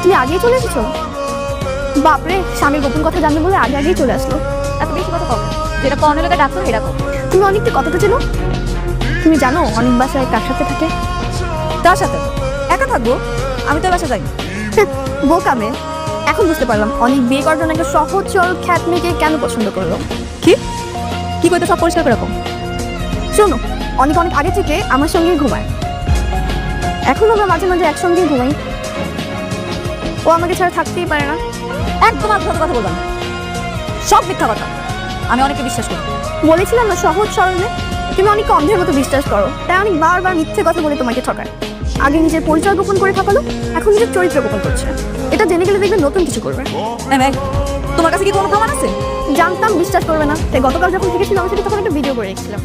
তুমি আগেই চলে এসেছো? বাপরে, স্বামীর গোপন কথা জানবে বলে আগে আগেই চলে আসলো। এত বেশি কথা কবে? যেটা কর্নেলকে ডাকতো এরকম। তুমি অনেকটা কথাটা চেনো? তুমি জানো অনেক বাসায় কার সাথে থাকে? তার সাথে একা থাকবো? আমি তো বাসা যাই। বোকা মেয়ে। এখন বুঝতে পারলাম অনেক বিয়ে করার জন্য একটা সহজ সরল খ্যাত মেয়েকে কেন পছন্দ করলো। কি কি করতে সব পরিষ্কার করে রাখো। শোনো, অনেক অনেক আগে থেকে আমার সঙ্গেই ঘুমায়। এখন আমরা মাঝে মাঝে একসঙ্গেই ঘুমাই। ও আমাকে ছাড়া থাকতেই পারে না। একদম আলতু কথা বলবা না, সব মিথ্যা কথা। আমি অনেকে বিশ্বাস করি। বলেছিলাম না সহজ সরল মেয়ে। তুমি অনেক অন্ধের মতো বিশ্বাস করো, তাই অনেক বারবার মিথ্যে কথা বলে তোমাকে ঠকায়। আগে নিজের পরিচয় গোপন করে থাকালো, এখন নিজের চরিত্র গোপন করছে। এটা জেনে গেলে দেখবে নতুন কিছু করবে। তোমার কাছে কি কোনো প্রমাণ আছে? জানতাম বিশ্বাস করবে না, তাই গতকাল যখন থেকে ছিল আমার সাথে তখন একটা ভিডিও করে রেখেছিলাম।